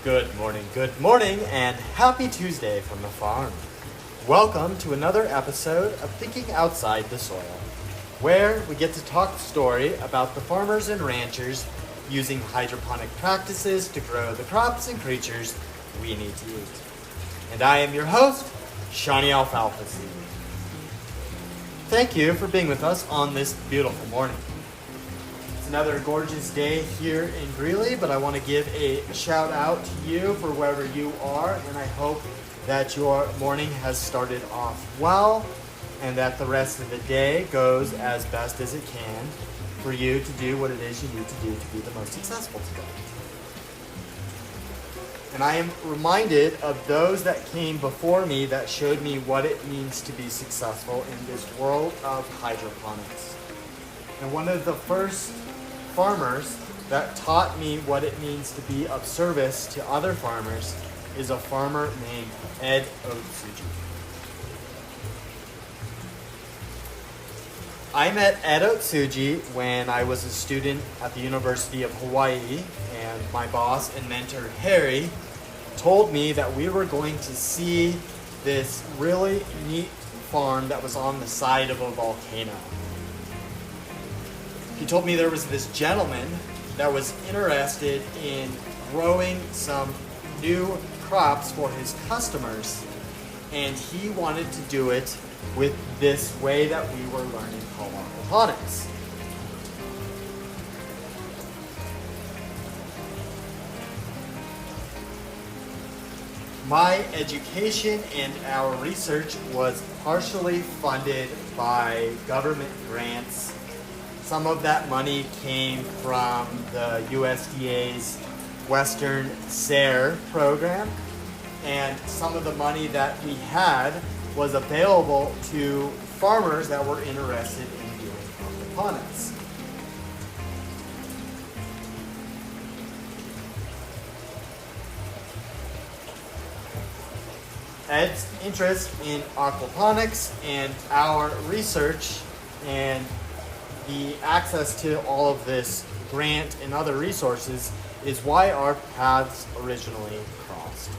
Good morning, and happy Tuesday from the farm. Welcome to another episode of Thinking Outside the Soil, where we get to talk the story about the farmers and ranchers using hydroponic practices to grow the crops and creatures we need to eat. And I am your host, Seany Alfalfaseed. Thank you for being with us on this beautiful morning. It's another gorgeous day here in Greeley, but I want to give a shout out to you for wherever you are, and I hope that your morning has started off well and that the rest of the day goes as best as it can for you to do what it is you need to do to be the most successful today. And I am reminded of those that came before me that showed me what it means to be successful in this world of hydroponics. And one of the first farmers that taught me what it means to be of service to other farmers is a farmer named Ed Otsuji. I met Ed Otsuji when I was a student at the University of Hawaii, and my boss and mentor Harry told me that we were going to see this really neat farm that was on the side of a volcano. He told me there was this gentleman that was interested in growing some new crops for his customers, and he wanted to do it with this way that we were learning called aquaponics. My education and our research was partially funded by government grants. Some of that money came from the USDA's Western SARE program, and some of the money that we had was available to farmers that were interested in doing aquaponics. Ed's interest in aquaponics and our research and the access to all of this grant and other resources is why our paths originally crossed.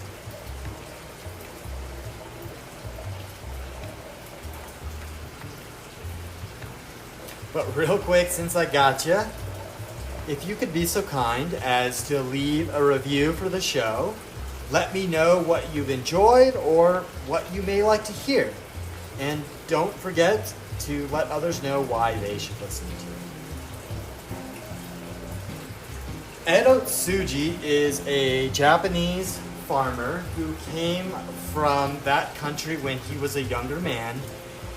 But real quick, since I got you, if you could be so kind as to leave a review for the show, let me know what you've enjoyed or what you may like to hear. And don't forget to let others know why they should listen to it. Ed Otsuji is a Japanese farmer who came from that country when he was a younger man,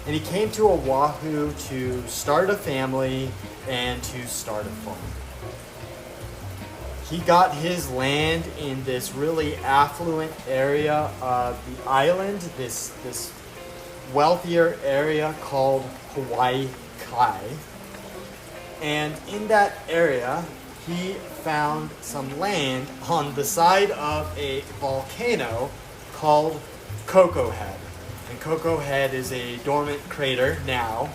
and he came to Oahu to start a family and to start a farm. He got his land in this really affluent area of the island, this wealthier area called Hawaii Kai. And in that area, he found some land on the side of a volcano called Coco Head. And Coco Head is a dormant crater now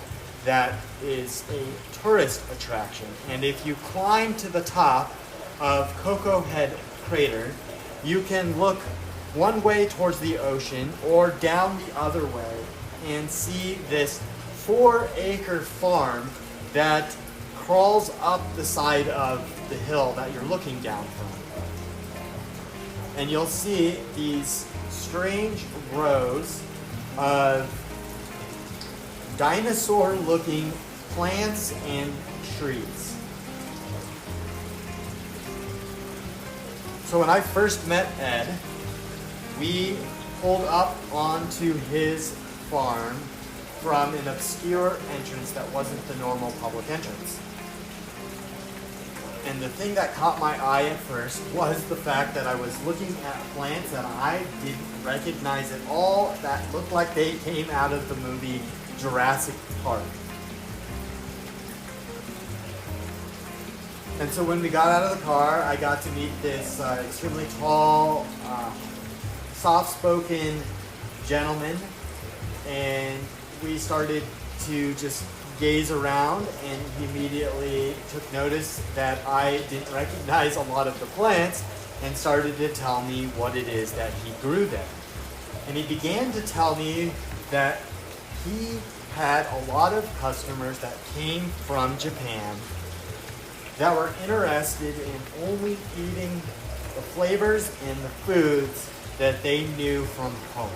that is a tourist attraction. And if you climb to the top of Coco Head crater, you can look one way towards the ocean or down the other way and see this 4-acre farm that crawls up the side of the hill that you're looking down from. And you'll see these strange rows of dinosaur-looking plants and trees. So when I first met Ed, we pulled up onto his farm from an obscure entrance that wasn't the normal public entrance. And the thing that caught my eye at first was the fact that I was looking at plants that I didn't recognize at all, that looked like they came out of the movie Jurassic Park. And so when we got out of the car, I got to meet this extremely tall, soft-spoken gentleman, and we started to just gaze around, and he immediately took notice that I didn't recognize a lot of the plants, and started to tell me what it is that he grew there. And he began to tell me that he had a lot of customers that came from Japan that were interested in only eating the flavors and the foods that they knew from home.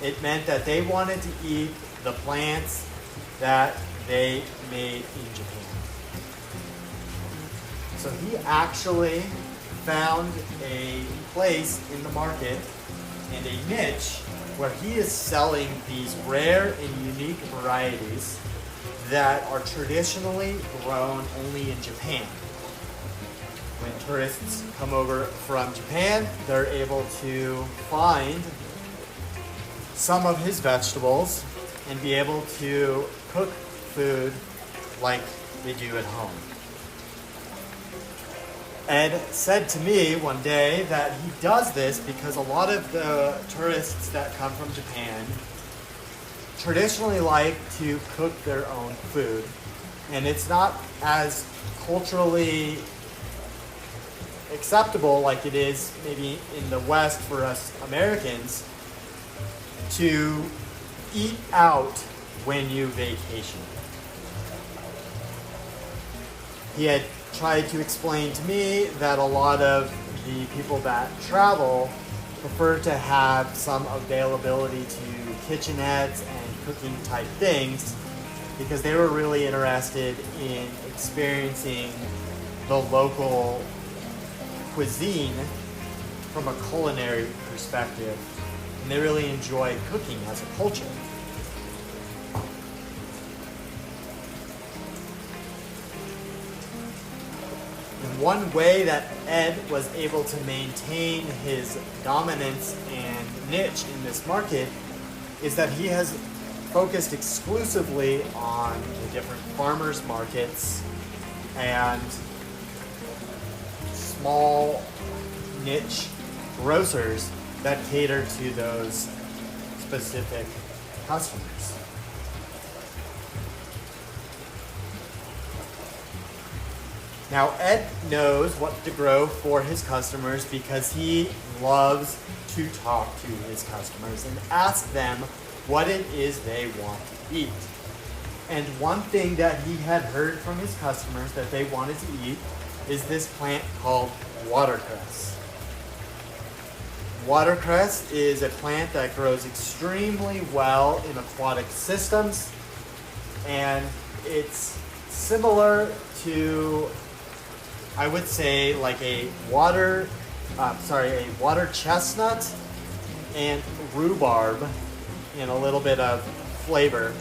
It meant that they wanted to eat the plants that they made in Japan. So he actually found a place in the market and a niche where he is selling these rare and unique varieties that are traditionally grown only in Japan. When tourists come over from Japan, they're able to find some of his vegetables and be able to cook food like they do at home. Ed said to me one day that he does this because a lot of the tourists that come from Japan traditionally like to cook their own food, and it's not as culturally acceptable like it is maybe in the West for us Americans to eat out when you vacation. He had tried to explain to me that a lot of the people that travel prefer to have some availability to kitchenettes and cooking type things because they were really interested in experiencing the local cuisine from a culinary perspective, and they really enjoy cooking as a culture. And one way that Ed was able to maintain his dominance and niche in this market is that he has focused exclusively on the different farmers markets and small niche grocers that cater to those specific customers. Now, Ed knows what to grow for his customers because he loves to talk to his customers and ask them what it is they want to eat. And one thing that he had heard from his customers that they wanted to eat is this plant called watercress. Watercress is a plant that grows extremely well in aquatic systems, and it's similar to, I would say, like a water chestnut and rhubarb in a little bit of flavor.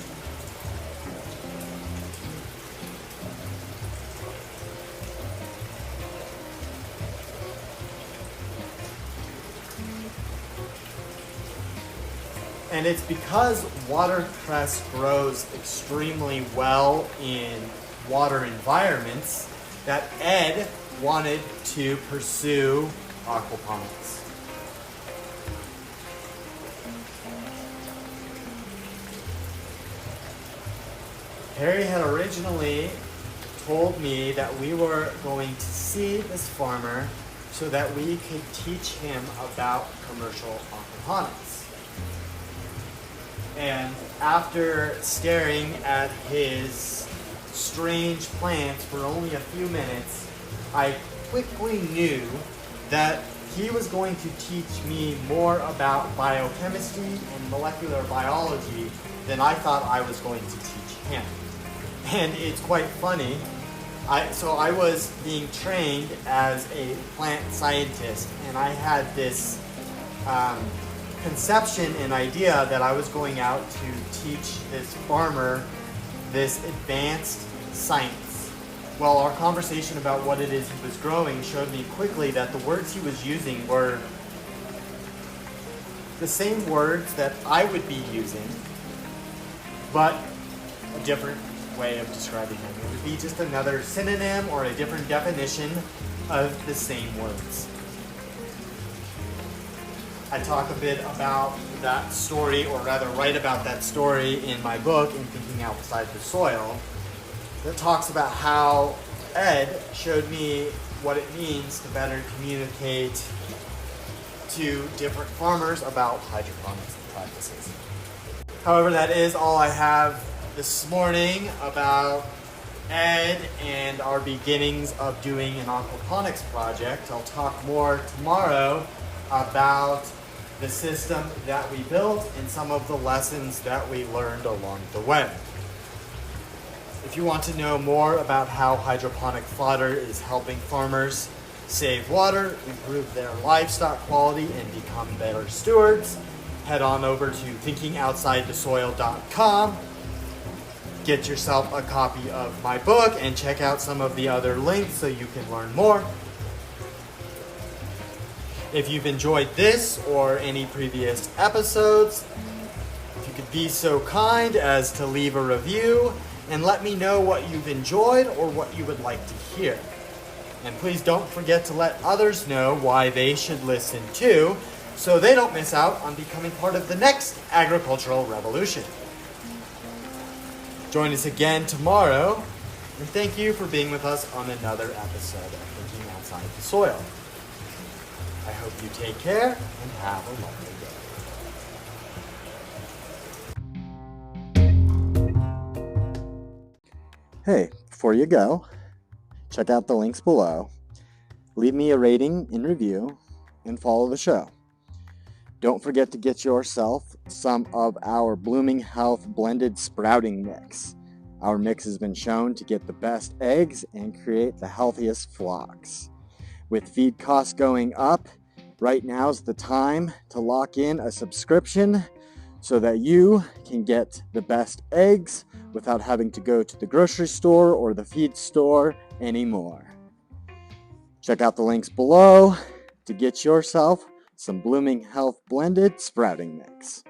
And it's because watercress grows extremely well in water environments that Ed wanted to pursue aquaponics. Harry had originally told me that we were going to see this farmer so that we could teach him about commercial aquaponics. And after staring at his strange plants for only a few minutes, I quickly knew that he was going to teach me more about biochemistry and molecular biology than I thought I was going to teach him. And it's quite funny. So I was being trained as a plant scientist, and I had this conception and idea that I was going out to teach this farmer this advanced science. Well, our conversation about what it is he was growing showed me quickly that the words he was using were the same words that I would be using, but a different way of describing them. It would be just another synonym or a different definition of the same words. I talk a bit about that story, or rather write about that story in my book, In Thinking Outside the Soil, that talks about how Ed showed me what it means to better communicate to different farmers about hydroponics practices. However, that is all I have this morning about Ed and our beginnings of doing an aquaponics project. I'll talk more tomorrow about the system that we built and some of the lessons that we learned along the way. If you want to know more about how hydroponic fodder is helping farmers save water, improve their livestock quality, and become better stewards, head on over to thinkingoutsidethesoil.com. Get yourself a copy of my book and check out some of the other links so you can learn more. If you've enjoyed this or any previous episodes, if you could be so kind as to leave a review and let me know what you've enjoyed or what you would like to hear. And please don't forget to let others know why they should listen too, so they don't miss out on becoming part of the next agricultural revolution. Join us again tomorrow, and thank you for being with us on another episode of Thinking Outside the Soil. I hope you take care and have a lovely day. Hey, before you go, check out the links below, leave me a rating and review, and follow the show. Don't forget to get yourself some of our Blooming Health blended sprouting mix. Our mix has been shown to get the best eggs and create the healthiest flocks. With feed costs going up, right now's the time to lock in a subscription so that you can get the best eggs without having to go to the grocery store or the feed store anymore. Check out the links below to get yourself some Blooming Health blended sprouting mix.